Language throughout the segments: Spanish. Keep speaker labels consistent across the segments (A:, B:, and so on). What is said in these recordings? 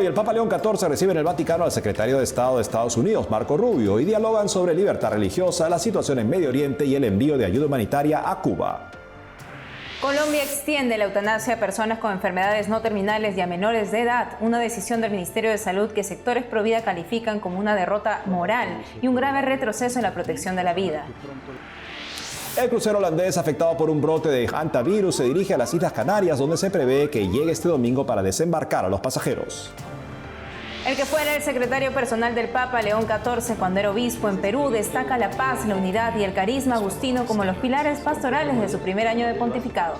A: Hoy el Papa León XIV recibe en el Vaticano al secretario de Estado de Estados Unidos, Marco Rubio, y dialogan sobre libertad religiosa, la situación en Medio Oriente y el envío de ayuda humanitaria a Cuba.
B: Colombia extiende la eutanasia a personas con enfermedades no terminales y a menores de edad, una decisión del Ministerio de Salud que sectores pro vida califican como una derrota moral y un grave retroceso en la protección de la vida.
A: El crucero holandés afectado por un brote de hantavirus se dirige a las Islas Canarias, donde se prevé que llegue este domingo para desembarcar a los pasajeros.
B: El que fuera el secretario personal del Papa León XIV cuando era obispo en Perú destaca la paz, la unidad y el carisma agustino como los pilares pastorales de su primer año de pontificado.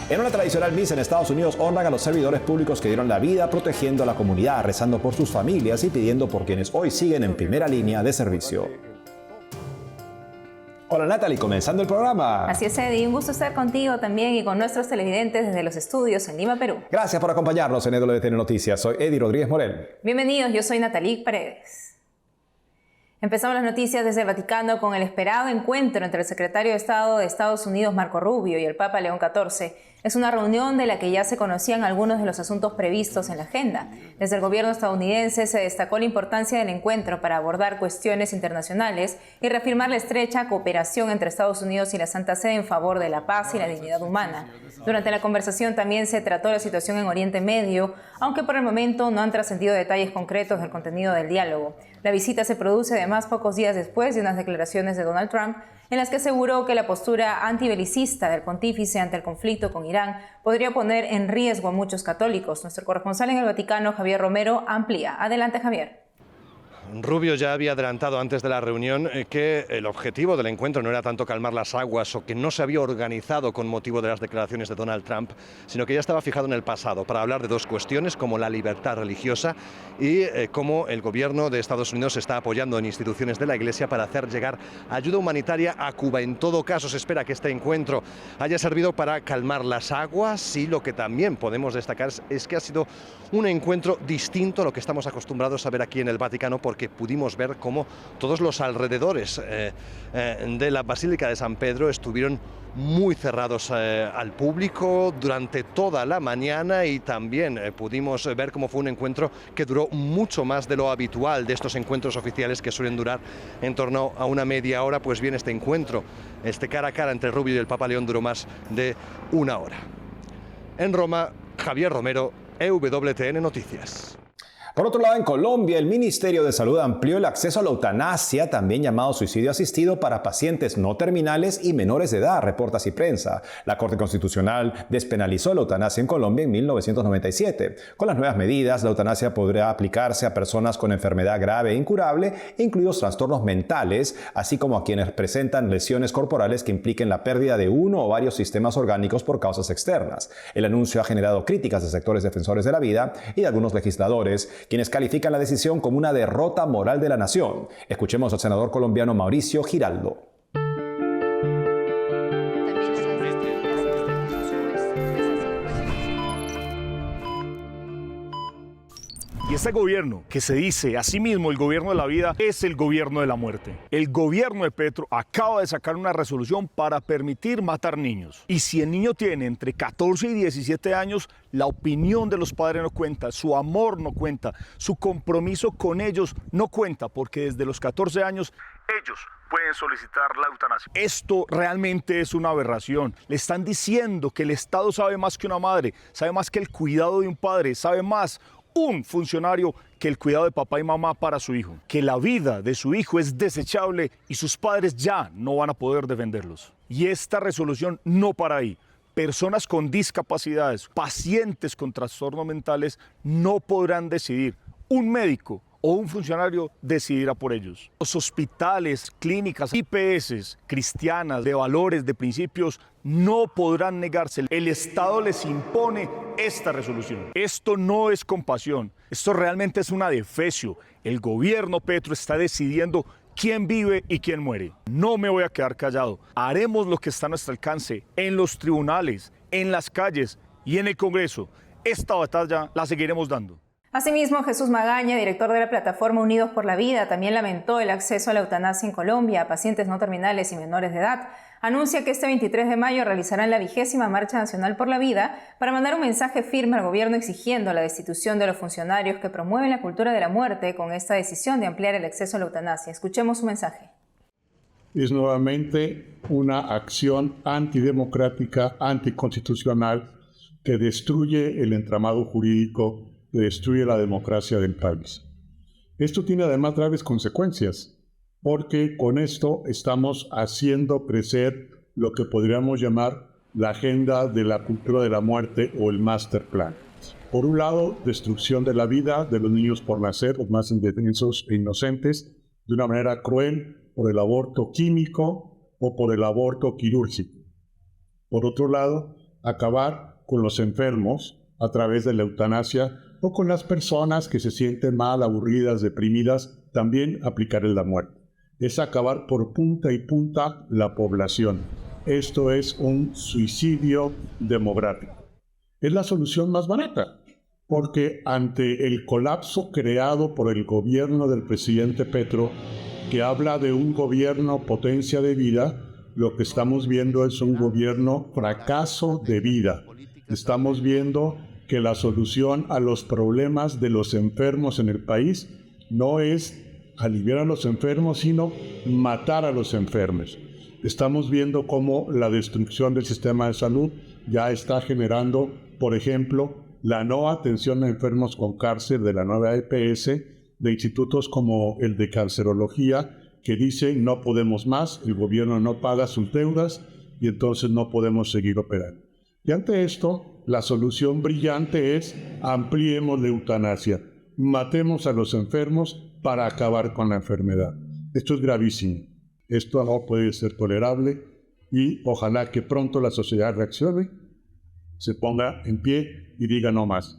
A: En una tradicional misa en Estados Unidos honran a los servidores públicos que dieron la vida protegiendo a la comunidad, rezando por sus familias y pidiendo por quienes hoy siguen en primera línea de servicio. Hola Natalie, comenzando el programa.
B: Así es, Eddie, un gusto estar contigo también y con nuestros televidentes desde los estudios en Lima, Perú.
A: Gracias por acompañarnos en EWTN Noticias. Soy Eddie Rodríguez Morel.
B: Bienvenidos, yo soy Natalie Paredes. Empezamos las noticias desde el Vaticano con el esperado encuentro entre el secretario de Estado de Estados Unidos, Marco Rubio, y el Papa León XIV. Es una reunión de la que ya se conocían algunos de los asuntos previstos en la agenda. Desde el gobierno estadounidense se destacó la importancia del encuentro para abordar cuestiones internacionales y reafirmar la estrecha cooperación entre Estados Unidos y la Santa Sede en favor de la paz y la dignidad humana. Durante la conversación también se trató la situación en Oriente Medio, aunque por el momento no han trascendido detalles concretos del contenido del diálogo. La visita se produce además pocos días después de unas declaraciones de Donald Trump en las que aseguró que la postura antibelicista del pontífice ante el conflicto con Irán podría poner en riesgo a muchos católicos. Nuestro corresponsal en el Vaticano, Javier Romero, amplía. Adelante, Javier.
C: Rubio ya había adelantado antes de la reunión que el objetivo del encuentro no era tanto calmar las aguas o que no se había organizado con motivo de las declaraciones de Donald Trump, sino que ya estaba fijado en el pasado para hablar de dos cuestiones como la libertad religiosa y cómo el gobierno de Estados Unidos está apoyando en instituciones de la Iglesia para hacer llegar ayuda humanitaria a Cuba. En todo caso, se espera que este encuentro haya servido para calmar las aguas y lo que también podemos destacar es que ha sido un encuentro distinto a lo que estamos acostumbrados a ver aquí en el Vaticano, porque pudimos ver cómo todos los alrededores de la Basílica de San Pedro estuvieron muy cerrados al público durante toda la mañana y también pudimos ver cómo fue un encuentro que duró mucho más de lo habitual de estos encuentros oficiales que suelen durar en torno a una media hora. Pues bien, este encuentro, este cara a cara entre Rubio y el Papa León duró más de una hora. En Roma, Javier Romero, EWTN Noticias.
A: Por otro lado, en Colombia, el Ministerio de Salud amplió el acceso a la eutanasia, también llamado suicidio asistido, para pacientes no terminales y menores de edad, reporta Así Prensa. La Corte Constitucional despenalizó la eutanasia en Colombia en 1997. Con las nuevas medidas, la eutanasia podrá aplicarse a personas con enfermedad grave e incurable, incluidos trastornos mentales, así como a quienes presentan lesiones corporales que impliquen la pérdida de uno o varios sistemas orgánicos por causas externas. El anuncio ha generado críticas de sectores defensores de la vida y de algunos legisladores, quienes califican la decisión como una derrota moral de la nación. Escuchemos al senador colombiano Mauricio Giraldo.
D: Y este gobierno, que se dice a sí mismo el gobierno de la vida, es el gobierno de la muerte. El gobierno de Petro acaba de sacar una resolución para permitir matar niños. Y si el niño tiene entre 14 y 17 años, la opinión de los padres no cuenta, su amor no cuenta, su compromiso con ellos no cuenta, porque desde los 14 años ellos pueden solicitar la eutanasia. Esto realmente es una aberración. Le están diciendo que el Estado sabe más que una madre, sabe más que el cuidado de un padre, sabe más un funcionario que el cuidado de papá y mamá para su hijo, que la vida de su hijo es desechable y sus padres ya no van a poder defenderlos. Y esta resolución no para ahí. Personas con discapacidades, pacientes con trastornos mentales no podrán decidir. Un médico o un funcionario decidirá por ellos. Los hospitales, clínicas, IPS, cristianas, de valores, de principios, no podrán negarse. El Estado les impone esta resolución. Esto no es compasión, esto realmente es una defecio. El gobierno Petro está decidiendo quién vive y quién muere. No me voy a quedar callado. Haremos lo que está a nuestro alcance en los tribunales, en las calles y en el Congreso. Esta batalla la seguiremos dando.
B: Asimismo, Jesús Magaña, director de la plataforma Unidos por la Vida, también lamentó el acceso a la eutanasia en Colombia a pacientes no terminales y menores de edad. anuncia que este 23 de mayo realizarán la 20ª Marcha Nacional por la Vida para mandar un mensaje firme al gobierno exigiendo la destitución de los funcionarios que promueven la cultura de la muerte con esta decisión de ampliar el acceso a la eutanasia. Escuchemos su mensaje.
E: Es nuevamente una acción antidemocrática, anticonstitucional, que destruye el entramado jurídico, que destruye la democracia del país. Esto tiene además graves consecuencias, porque con esto estamos haciendo crecer lo que podríamos llamar la agenda de la cultura de la muerte o el master plan. Por un lado, destrucción de la vida de los niños por nacer, los más indefensos e inocentes, de una manera cruel, por el aborto químico o por el aborto quirúrgico. Por otro lado, acabar con los enfermos a través de la eutanasia o con las personas que se sienten mal, aburridas, deprimidas, también aplicar la muerte. Es acabar por punta y punta la población. Esto es un suicidio demográfico. Es la solución más barata, porque ante el colapso creado por el gobierno del presidente Petro, que habla de un gobierno potencia de vida, lo que estamos viendo es un gobierno fracaso de vida. Estamos viendo que la solución a los problemas de los enfermos en el país no es aliviar a los enfermos, sino matar a los enfermos. Estamos viendo cómo la destrucción del sistema de salud ya está generando, por ejemplo, la no atención a enfermos con cáncer de la nueva EPS, de institutos como el de cancerología, que dicen no podemos más, el gobierno no paga sus deudas y entonces no podemos seguir operando. Y ante esto, la solución brillante es ampliemos la eutanasia, matemos a los enfermos para acabar con la enfermedad. Esto es gravísimo, esto no puede ser tolerable y ojalá que pronto la sociedad reaccione, se ponga en pie y diga no más.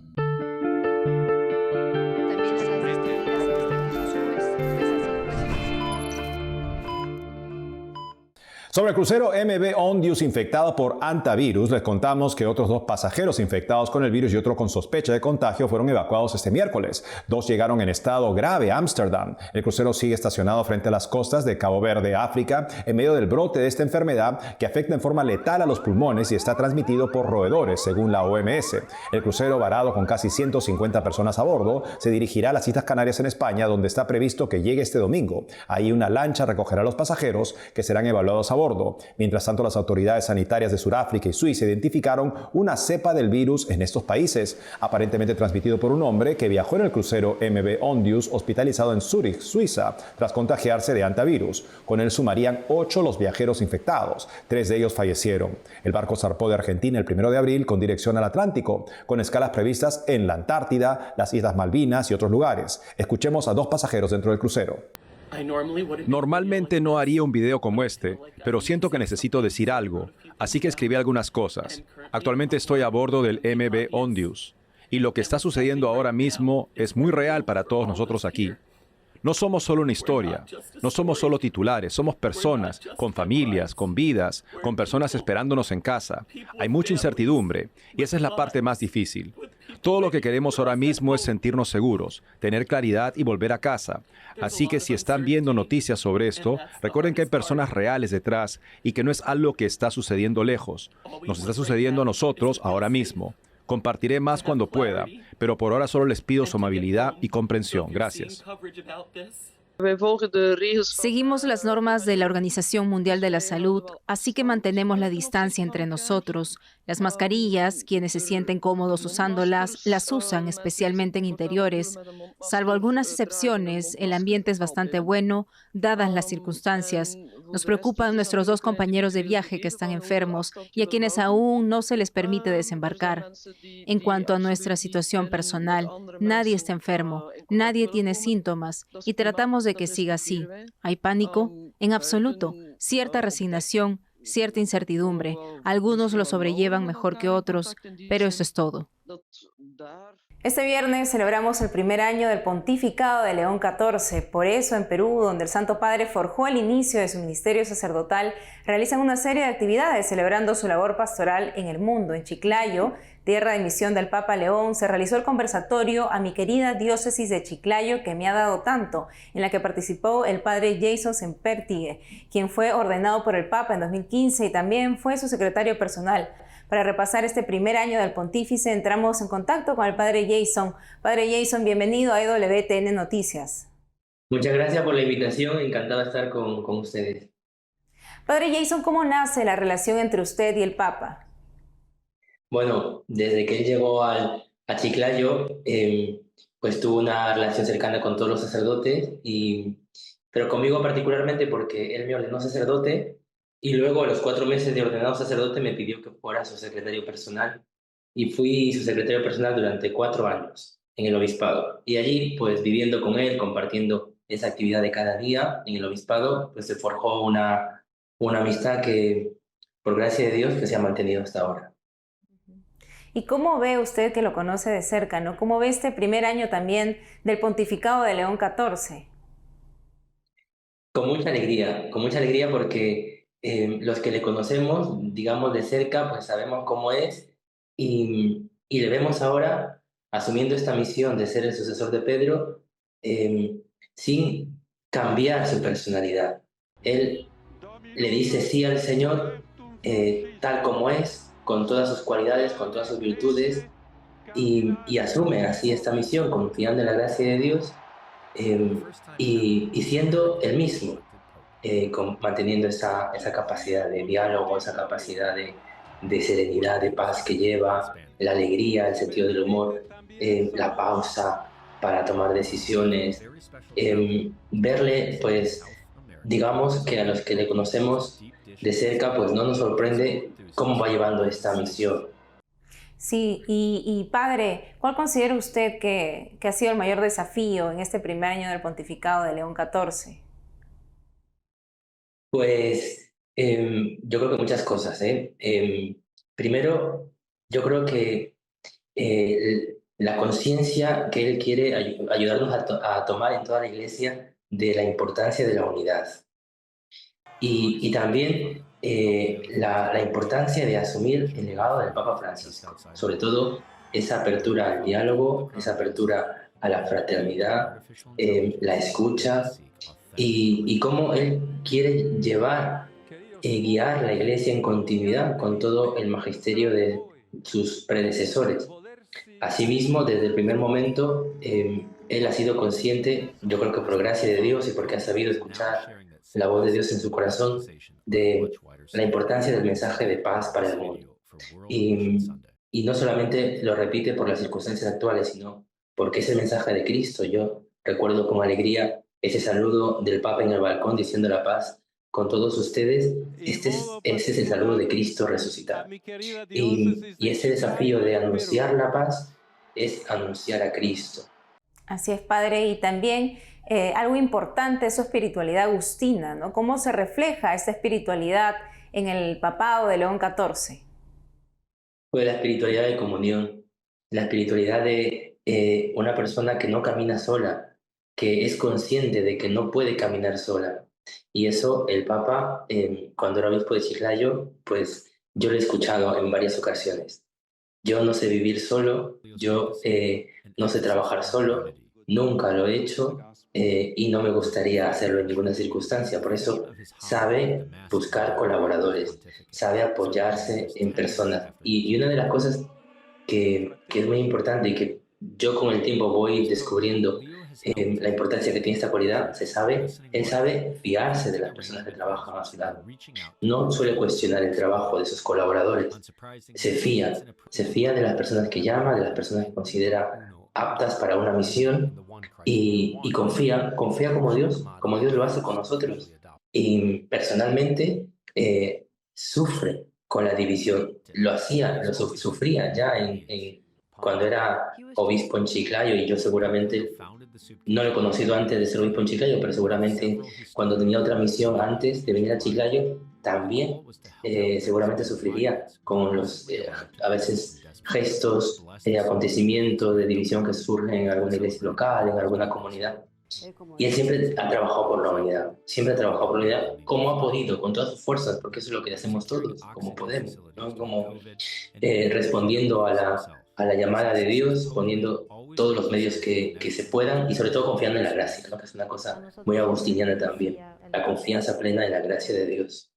A: Sobre el crucero MV Ondius infectado por hantavirus, les contamos que otros 2 pasajeros infectados con el virus y otro con sospecha de contagio fueron evacuados este miércoles. 2 llegaron en estado grave a Ámsterdam. El crucero sigue estacionado frente a las costas de Cabo Verde, África, en medio del brote de esta enfermedad que afecta en forma letal a los pulmones y está transmitido por roedores, según la OMS. El crucero, varado con casi 150 personas a bordo, se dirigirá a las Islas Canarias en España, donde está previsto que llegue este domingo. Ahí una lancha recogerá a los pasajeros que serán evaluados a bordo. Mientras tanto, las autoridades sanitarias de Sudáfrica y Suiza identificaron una cepa del virus en estos países, aparentemente transmitido por un hombre que viajó en el crucero MV Ondius, hospitalizado en Zúrich, Suiza, tras contagiarse de hantavirus. Con él sumarían 8 los viajeros infectados. 3 de ellos fallecieron. El barco zarpó de Argentina el 1 de abril con dirección al Atlántico, con escalas previstas en la Antártida, las Islas Malvinas y otros lugares. Escuchemos a 2 pasajeros dentro del crucero.
F: Normalmente no haría un video como este, pero siento que necesito decir algo, así que escribí algunas cosas. Actualmente estoy a bordo del MV Ondius, y lo que está sucediendo ahora mismo es muy real para todos nosotros aquí. No somos solo una historia, no somos solo titulares, somos personas, con familias, con vidas, con personas esperándonos en casa. Hay mucha incertidumbre, y esa es la parte más difícil. Todo lo que queremos ahora mismo es sentirnos seguros, tener claridad y volver a casa. Así que si están viendo noticias sobre esto, recuerden que hay personas reales detrás y que no es algo que está sucediendo lejos. Nos está sucediendo a nosotros ahora mismo. Compartiré más cuando pueda, pero por ahora solo les pido su amabilidad y comprensión. Gracias.
G: Seguimos las normas de la Organización Mundial de la Salud, así que mantenemos la distancia entre nosotros. Las mascarillas, quienes se sienten cómodos usándolas, las usan, especialmente en interiores. Salvo algunas excepciones, el ambiente es bastante bueno, dadas las circunstancias. Nos preocupan nuestros 2 compañeros de viaje que están enfermos y a quienes aún no se les permite desembarcar. En cuanto a nuestra situación personal, nadie está enfermo, nadie tiene síntomas y tratamos de que siga así. ¿Hay pánico? En absoluto. Cierta resignación, cierta incertidumbre. Algunos lo sobrellevan mejor que otros, pero eso es todo.
B: Este viernes celebramos el primer año del pontificado de León XIV. Por eso, en Perú, donde el Santo Padre forjó el inicio de su ministerio sacerdotal, realizan una serie de actividades celebrando su labor pastoral en el mundo. En Chiclayo tierra de misión del Papa León, se realizó el conversatorio A mi querida diócesis de Chiclayo que me ha dado tanto, en la que participó el padre Jason Sempertigue, quien fue ordenado por el Papa en 2015 y también fue su secretario personal. Para repasar este primer año del pontífice, entramos en contacto con el padre Jason. Padre Jason, bienvenido a EWTN Noticias.
H: Muchas gracias por la invitación, encantado de estar con ustedes.
B: Padre Jason, ¿cómo nace la relación entre usted y el Papa?
H: Bueno, desde que él llegó a Chiclayo, pues tuvo una relación cercana con todos los sacerdotes, pero conmigo particularmente porque él me ordenó sacerdote y luego a los 4 meses de ordenado sacerdote me pidió que fuera su secretario personal y fui su secretario personal durante 4 años en el obispado. Y allí, pues viviendo con él, compartiendo esa actividad de cada día en el obispado, pues se forjó una amistad que, por gracia de Dios, que se ha mantenido hasta ahora.
B: ¿Y cómo ve usted, que lo conoce de cerca, ¿no? ¿Cómo ve este primer año también del pontificado de León XIV?
H: Con mucha alegría porque los que le conocemos, digamos de cerca, pues sabemos cómo es y le vemos ahora asumiendo esta misión de ser el sucesor de Pedro sin cambiar su personalidad. Él le dice sí al Señor tal como es, con todas sus cualidades, con todas sus virtudes, y asume así esta misión, confiando en la gracia de Dios y siendo el mismo, manteniendo esa capacidad de diálogo, esa capacidad de serenidad, de paz que lleva, la alegría, el sentido del humor, la pausa para tomar decisiones, verle, pues, digamos que a los que le conocemos de cerca, pues no nos sorprende cómo va llevando esta misión.
B: Sí, y padre, ¿cuál considera usted que ha sido el mayor desafío en este primer año del pontificado de León XIV?
H: Pues yo creo que muchas cosas, ¿eh? Primero, yo creo que la conciencia que él quiere ayudarnos a tomar en toda la Iglesia de la importancia de la unidad. Y también la importancia de asumir el legado del Papa Francisco, sobre todo esa apertura al diálogo, esa apertura a la fraternidad, la escucha y cómo él quiere llevar, guiar la Iglesia en continuidad con todo el magisterio de sus predecesores. Asimismo, desde el primer momento, él ha sido consciente, yo creo que por gracia de Dios y porque ha sabido escuchar la voz de Dios en su corazón, de la importancia del mensaje de paz para el mundo. Y no solamente lo repite por las circunstancias actuales, sino porque es el mensaje de Cristo. Yo recuerdo con alegría ese saludo del Papa en el balcón diciendo la paz con todos ustedes. Ese es el saludo de Cristo resucitado. Y ese desafío de anunciar la paz es anunciar a Cristo.
B: Así es, padre, y también algo importante es su espiritualidad agustina, ¿no? ¿Cómo se refleja esta espiritualidad en el papado de León XIV?
H: Pues la espiritualidad de comunión, la espiritualidad de una persona que no camina sola, que es consciente de que no puede caminar sola. Y eso el Papa, cuando era obispo de Chiclayo, pues yo lo he escuchado en varias ocasiones. Yo no sé vivir solo, yo no sé trabajar solo, nunca lo he hecho y no me gustaría hacerlo en ninguna circunstancia. Por eso sabe buscar colaboradores, sabe apoyarse en personas. Y una de las cosas que es muy importante y que yo con el tiempo voy descubriendo la importancia que tiene esta cualidad, él sabe fiarse de las personas que trabajan a su lado. No suele cuestionar el trabajo de sus colaboradores. Se fía de las personas que llama, de las personas que considera aptas para una misión y confía como Dios lo hace con nosotros. Y personalmente sufre con la división. Sufría ya cuando era obispo en Chiclayo, y yo seguramente no lo he conocido antes de ser obispo en Chiclayo, pero seguramente cuando tenía otra misión antes de venir a Chiclayo, también seguramente sufriría con los a veces gestos, acontecimientos de división que surgen en alguna iglesia local, en alguna comunidad. Y él siempre ha trabajado por la unidad, siempre ha trabajado por la unidad como ha podido, con todas sus fuerzas, porque eso es lo que hacemos todos, como podemos, ¿no? Como respondiendo a la llamada de Dios, poniendo todos los medios que se puedan y sobre todo confiando en la gracia, ¿no? Que es una cosa muy agustiniana también, la confianza plena en la gracia de Dios.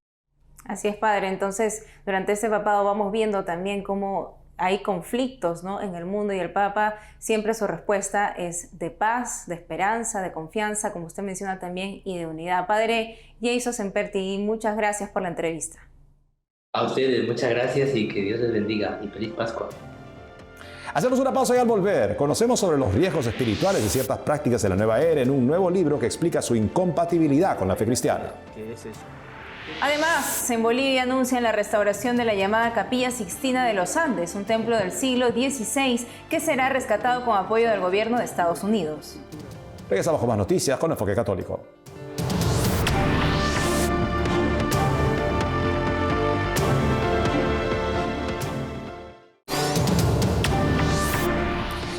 B: Así es, padre. Entonces, durante este papado vamos viendo también cómo hay conflictos, ¿no?, en el mundo, y el Papa siempre su respuesta es de paz, de esperanza, de confianza, como usted menciona también, y de unidad. Padre Jason Semperti, muchas gracias por la entrevista.
H: A ustedes, muchas gracias y que Dios les bendiga y feliz Pascua.
A: Hacemos una pausa y al volver conocemos sobre los riesgos espirituales de ciertas prácticas de la nueva era en un nuevo libro que explica su incompatibilidad con la fe cristiana.
I: ¿Qué es eso?
B: Además, en Bolivia anuncian la restauración de la llamada Capilla Sixtina de los Andes, un templo del siglo XVI que será rescatado con apoyo del gobierno de Estados Unidos.
A: Regresamos con más noticias con Enfoque Católico.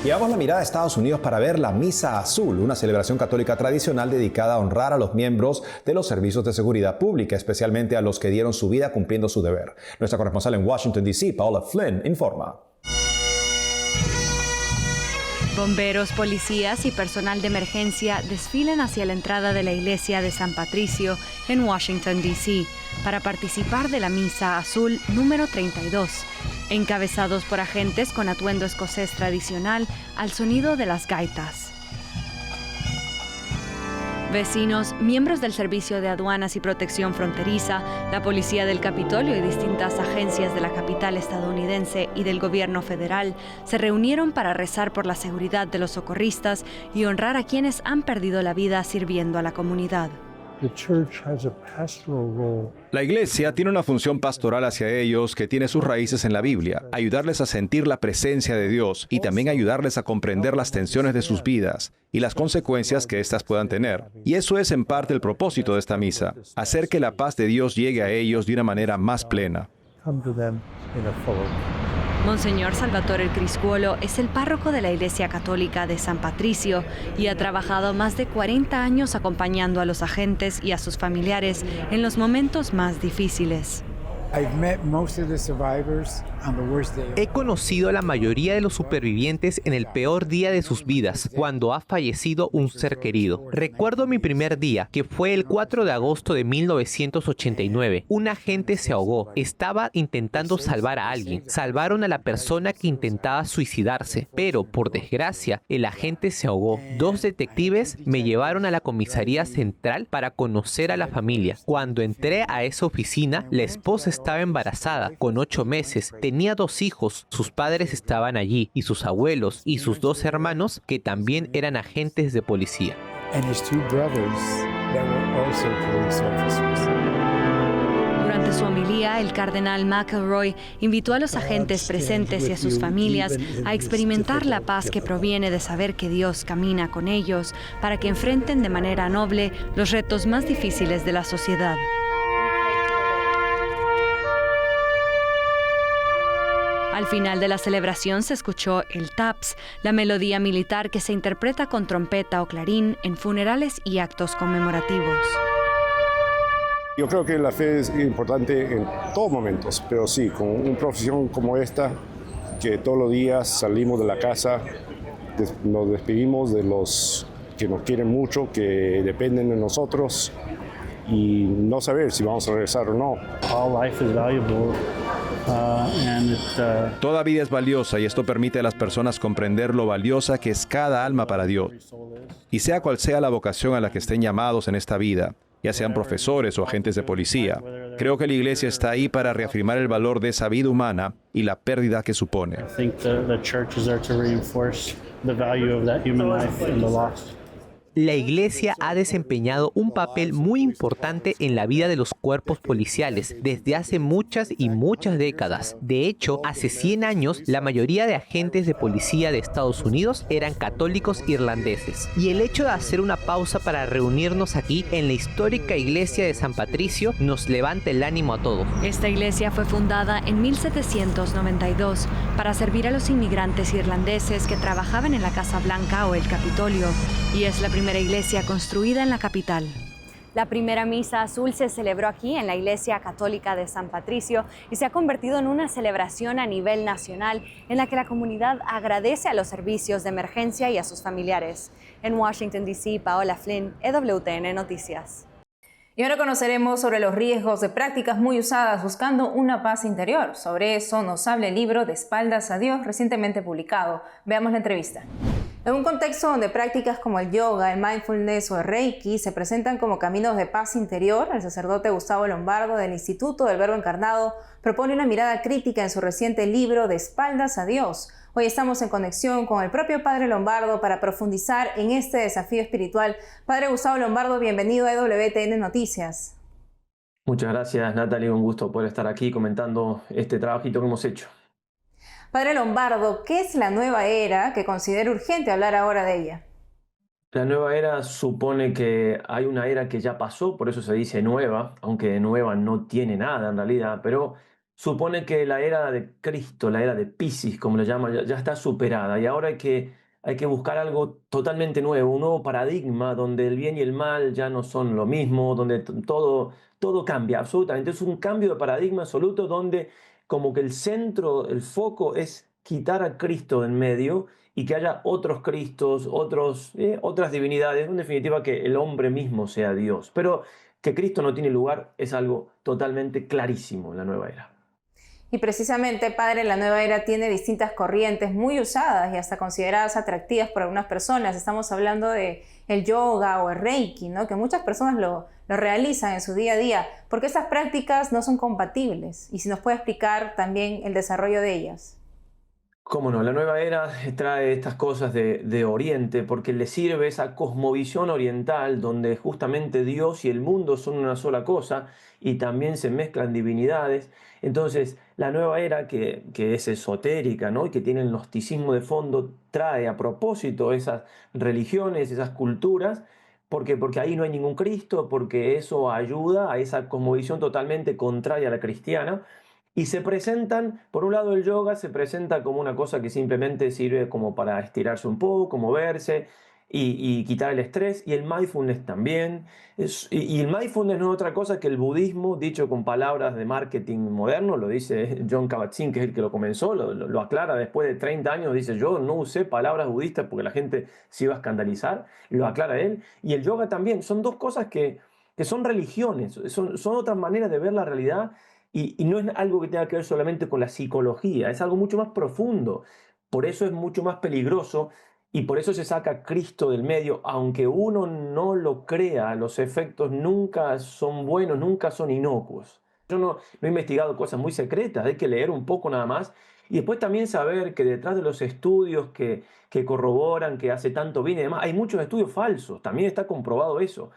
A: Llevamos la mirada a Estados Unidos para ver la Misa Azul, una celebración católica tradicional dedicada a honrar a los miembros de los servicios de seguridad pública, especialmente a los que dieron su vida cumpliendo su deber. Nuestra corresponsal en Washington, D.C., Paula Flynn, informa.
J: Bomberos, policías y personal de emergencia desfilan hacia la entrada de la iglesia de San Patricio en Washington, D.C., para participar de la Misa Azul número 32, encabezados por agentes con atuendo escocés tradicional al sonido de las gaitas. Vecinos, miembros del Servicio de Aduanas y Protección Fronteriza, la Policía del Capitolio y distintas agencias de la capital estadounidense y del gobierno federal se reunieron para rezar por la seguridad de los socorristas y honrar a quienes han perdido la vida sirviendo a la comunidad.
F: La iglesia tiene una función pastoral hacia ellos que tiene sus raíces en la Biblia, ayudarles a sentir la presencia de Dios y también ayudarles a comprender las tensiones de sus vidas y las consecuencias que éstas puedan tener. Y eso es en parte el propósito de esta misa, hacer que la paz de Dios llegue a ellos de una manera más plena.
J: Monseñor Salvatore Criscuolo es el párroco de la Iglesia Católica de San Patricio y ha trabajado más de 40 años acompañando a los agentes y a sus familiares en los momentos más difíciles.
K: He conocido a la mayoría de los supervivientes en el peor día de sus vidas, cuando ha fallecido un ser querido. Recuerdo mi primer día, que fue el 4 de agosto de 1989. Un agente se ahogó. Estaba intentando salvar a alguien. Salvaron a la persona que intentaba suicidarse, pero, por desgracia, el agente se ahogó. 2 detectives me llevaron a la comisaría central para conocer a la familia. Cuando entré a esa oficina, la esposa estaba embarazada, con 8 meses, tenía 2 hijos, sus padres estaban allí, y sus abuelos, y sus 2 hermanos, que también eran agentes de policía.
J: Durante su homilía, el cardenal McElroy invitó a los agentes presentes y a sus familias a experimentar la paz que proviene de saber que Dios camina con ellos para que enfrenten de manera noble los retos más difíciles de la sociedad. Al final de la celebración se escuchó el taps, la melodía militar que se interpreta con trompeta o clarín en funerales y actos conmemorativos.
L: Yo creo que la fe es importante en todos momentos, pero sí, con una profesión como esta, que todos los días salimos de la casa, nos despedimos de los que nos quieren mucho, que dependen de nosotros, y no saber si vamos a regresar o no.
F: Toda vida es valiosa y esto permite a las personas comprender lo valiosa que es cada alma para Dios. Y sea cual sea la vocación a la que estén llamados en esta vida, ya sean profesores o agentes de policía, creo que la Iglesia está ahí para reafirmar el valor de esa vida humana y la pérdida que supone.
K: La Iglesia ha desempeñado un papel muy importante en la vida de los cuerpos policiales desde hace muchas y muchas décadas. De hecho, hace 100 años, la mayoría de agentes de policía de Estados Unidos eran católicos irlandeses. Y el hecho de hacer una pausa para reunirnos aquí en la histórica iglesia de San Patricio nos levanta el ánimo a todos.
J: Esta iglesia fue fundada en 1792 para servir a los inmigrantes irlandeses que trabajaban en la Casa Blanca o el Capitolio, y es la primera primera iglesia construida en la capital.
I: La primera misa azul se celebró aquí en la Iglesia Católica de San Patricio y se ha convertido en una celebración a nivel nacional en la que la comunidad agradece a los servicios de emergencia y a sus familiares. En Washington, D.C., Paola Flynn, EWTN Noticias.
B: Y ahora conoceremos sobre los riesgos de prácticas muy usadas buscando una paz interior. Sobre eso nos habla el libro De espaldas a Dios, recientemente publicado. Veamos la entrevista. En un contexto donde prácticas como el yoga, el mindfulness o el reiki se presentan como caminos de paz interior, el sacerdote Gustavo Lombardo del Instituto del Verbo Encarnado propone una mirada crítica en su reciente libro De espaldas a Dios. Hoy estamos en conexión con el propio Padre Lombardo para profundizar en este desafío espiritual. Padre Gustavo Lombardo, bienvenido a EWTN Noticias.
M: Muchas gracias, Natalie. Un gusto poder estar aquí comentando este trabajito que hemos hecho.
B: Padre Lombardo, ¿qué es la nueva era que considera urgente hablar ahora de ella?
M: La nueva era supone que hay una era que ya pasó, por eso se dice nueva, aunque nueva no tiene nada en realidad, pero supone que la era de Cristo, la era de Piscis, como le llaman, ya está superada y ahora hay que buscar algo totalmente nuevo, un nuevo paradigma donde el bien y el mal ya no son lo mismo, donde todo cambia, absolutamente. Es un cambio de paradigma absoluto donde como que el centro, el foco es quitar a Cristo en medio y que haya otros Cristos, otras divinidades, en definitiva que el hombre mismo sea Dios. Pero que Cristo no tiene lugar es algo totalmente clarísimo en la nueva era.
B: Y precisamente, Padre, la nueva era tiene distintas corrientes muy usadas y hasta consideradas atractivas por algunas personas. Estamos hablando de el yoga o el reiki, ¿no? Que muchas personas lo realizan en su día a día. ¿Por qué estas prácticas no son compatibles? Y si nos puede explicar también el desarrollo de ellas.
M: Cómo no, la nueva era trae estas cosas de Oriente porque le sirve esa cosmovisión oriental donde justamente Dios y el mundo son una sola cosa y también se mezclan divinidades. Entonces, la nueva era que es esotérica, ¿no? Y que tiene el gnosticismo de fondo, trae a propósito esas religiones, esas culturas, porque ahí no hay ningún Cristo, porque eso ayuda a esa cosmovisión totalmente contraria a la cristiana. Y se presentan, por un lado el yoga se presenta como una cosa que simplemente sirve como para estirarse un poco, moverse y quitar el estrés, y el mindfulness también. Y el mindfulness no es otra cosa que el budismo, dicho con palabras de marketing moderno, lo dice Jon Kabat-Zinn, que es el que lo comenzó, lo aclara después de 30 años, dice yo no usé palabras budistas porque la gente se iba a escandalizar, lo aclara él. Y el yoga también, son dos cosas que son religiones, son otras maneras de ver la realidad. Y no es algo que tenga que ver solamente con la psicología, es algo mucho más profundo. Por eso es mucho más peligroso y por eso se saca Cristo del medio. Aunque uno no lo crea, los efectos nunca son buenos, nunca son inocuos. Yo no he investigado cosas muy secretas, hay que leer un poco nada más. Y después también saber que detrás de los estudios que corroboran, que hace tanto bien y demás, hay muchos estudios falsos, también está comprobado eso.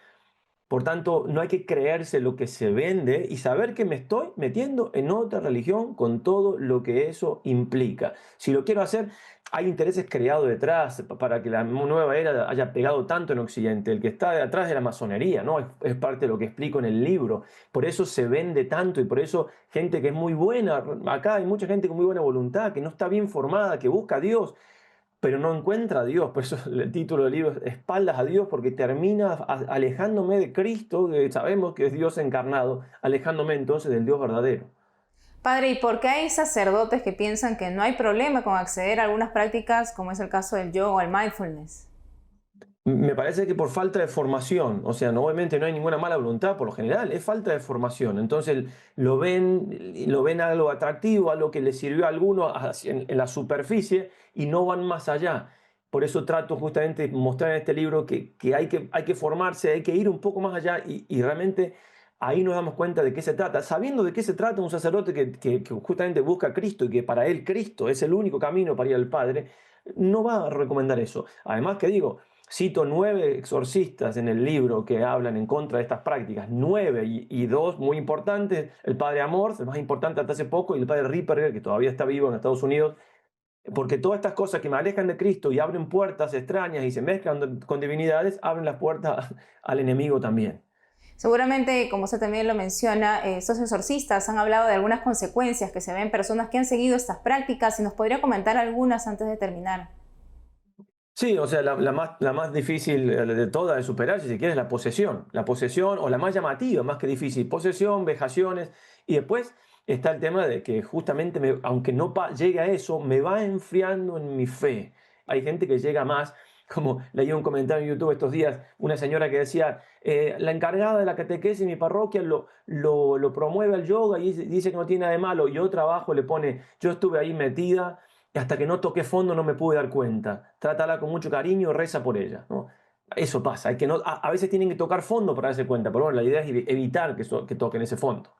M: Por tanto, no hay que creerse lo que se vende y saber que me estoy metiendo en otra religión con todo lo que eso implica. Si lo quiero hacer, hay intereses creados detrás para que la nueva era haya pegado tanto en Occidente. El que está detrás de la masonería, ¿no? Es parte de lo que explico en el libro. Por eso se vende tanto y por eso gente que es muy buena, acá hay mucha gente con muy buena voluntad, que no está bien formada, que busca a Dios, pero no encuentra a Dios. Por eso el título del libro es Espaldas a Dios, porque termina alejándome de Cristo, que sabemos que es Dios encarnado, alejándome entonces del Dios verdadero.
B: Padre, ¿y por qué hay sacerdotes que piensan que no hay problema con acceder a algunas prácticas, como es el caso del yoga o el mindfulness?
M: Me parece que por falta de formación, o sea, obviamente no hay ninguna mala voluntad por lo general, es falta de formación. Entonces lo ven algo atractivo, algo que les sirvió a alguno en la superficie y no van más allá. Por eso trato justamente de mostrar en este libro que hay que formarse, hay que ir un poco más allá y realmente ahí nos damos cuenta de qué se trata. Sabiendo de qué se trata un sacerdote que justamente busca a Cristo y que para él Cristo es el único camino para ir al Padre, no va a recomendar eso. Además que digo, cito 9 exorcistas en el libro que hablan en contra de estas prácticas, 9 y 2 muy importantes, el padre Amorth, el más importante hasta hace poco, y el padre Ripperger, que todavía está vivo en Estados Unidos, porque todas estas cosas que me alejan de Cristo y abren puertas extrañas y se mezclan con divinidades, abren las puertas al enemigo también.
B: Seguramente, como usted también lo menciona, estos exorcistas han hablado de algunas consecuencias que se ven en personas que han seguido estas prácticas, y nos podría comentar algunas antes de terminar.
M: Sí, o sea, la más difícil de todas de superar, si se quiere, es la posesión. La posesión, o la más llamativa, más que difícil. Posesión, vejaciones. Y después está el tema de que justamente, aunque no llegue a eso, me va enfriando en mi fe. Hay gente que llega más, como leí un comentario en YouTube estos días, una señora que decía, la encargada de la catequesis en mi parroquia lo promueve al yoga y dice que no tiene nada de malo. Y otro abajo le pone, yo estuve ahí metida, hasta que no toqué fondo no me pude dar cuenta. Trátala con mucho cariño y reza por ella, ¿no? Eso pasa, a veces tienen que tocar fondo para darse cuenta, pero bueno, la idea es evitar que toquen ese fondo.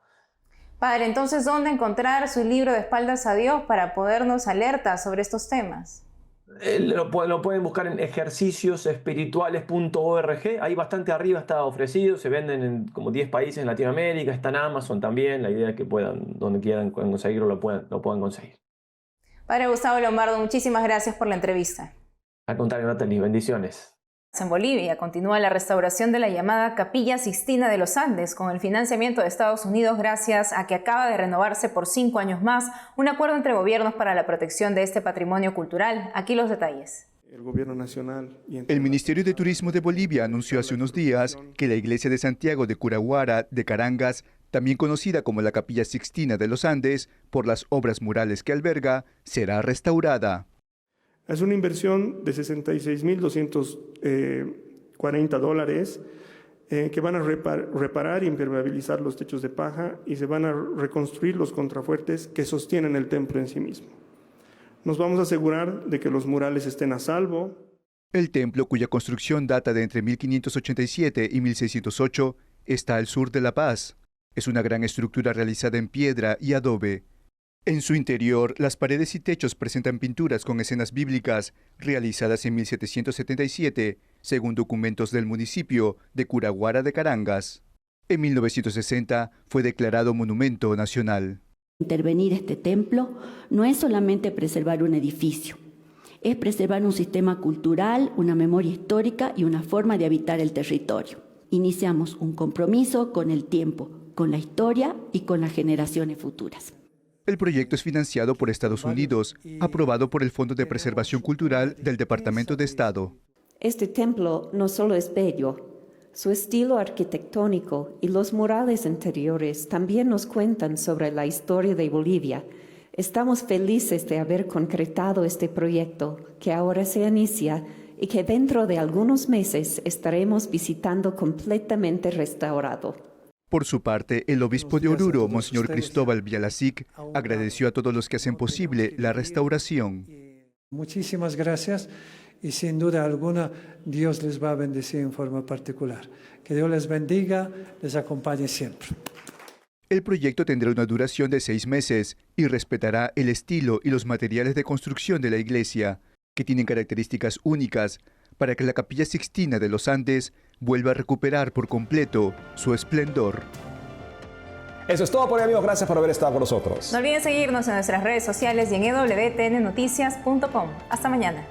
B: Padre, entonces, ¿dónde encontrar su libro de Espaldas a Dios para podernos alertar sobre estos temas?
M: Lo pueden buscar en ejerciciosespirituales.org, ahí bastante arriba está ofrecido, se venden en como 10 países en Latinoamérica, está en Amazon también, la idea es que puedan, donde quieran conseguirlo, lo puedan conseguir.
B: Padre Gustavo Lombardo, muchísimas gracias por la entrevista.
M: Al contrario, Natalie, bendiciones.
B: En Bolivia continúa la restauración de la llamada Capilla Sixtina de los Andes con el financiamiento de Estados Unidos gracias a que acaba de renovarse por 5 años más un acuerdo entre gobiernos para la protección de este patrimonio cultural. Aquí los detalles.
N: El Gobierno Nacional el Ministerio de Turismo de Bolivia anunció hace unos días que la iglesia de Santiago de Curaguara de Carangas, también conocida como la Capilla Sixtina de los Andes, por las obras murales que alberga, será restaurada.
O: Es una inversión de $66.240 que van a reparar y impermeabilizar los techos de paja y se van a reconstruir los contrafuertes que sostienen el templo en sí mismo. Nos vamos a asegurar de que los murales estén a salvo.
N: El templo, cuya construcción data de entre 1587 y 1608, está al sur de La Paz. Es una gran estructura realizada en piedra y adobe. En su interior, las paredes y techos presentan pinturas con escenas bíblicas realizadas en 1777, según documentos del municipio de Curaguara de Carangas. En 1960 fue declarado Monumento Nacional.
P: Intervenir este templo no es solamente preservar un edificio, es preservar un sistema cultural, una memoria histórica y una forma de habitar el territorio. Iniciamos un compromiso con el tiempo, con la historia y con las generaciones futuras.
N: El proyecto es financiado por Estados Unidos, aprobado por el Fondo de Preservación Cultural del Departamento de Estado.
Q: Este templo no solo es bello, su estilo arquitectónico y los murales interiores también nos cuentan sobre la historia de Bolivia. Estamos felices de haber concretado este proyecto que ahora se inicia y que dentro de algunos meses estaremos visitando completamente restaurado.
N: Por su parte, el obispo de Oruro, Monseñor Cristóbal Bialacic, agradeció a todos los que hacen posible la restauración.
R: Muchísimas gracias y sin duda alguna Dios les va a bendecir en forma particular. Que Dios les bendiga, les acompañe siempre.
N: El proyecto tendrá una duración de 6 meses y respetará el estilo y los materiales de construcción de la iglesia, que tienen características únicas, para que la Capilla Sixtina de los Andes vuelva a recuperar por completo su esplendor.
A: Eso es todo por hoy, amigos. Gracias por haber estado con nosotros.
B: No olviden seguirnos en nuestras redes sociales y en wtnnoticias.com. Hasta mañana.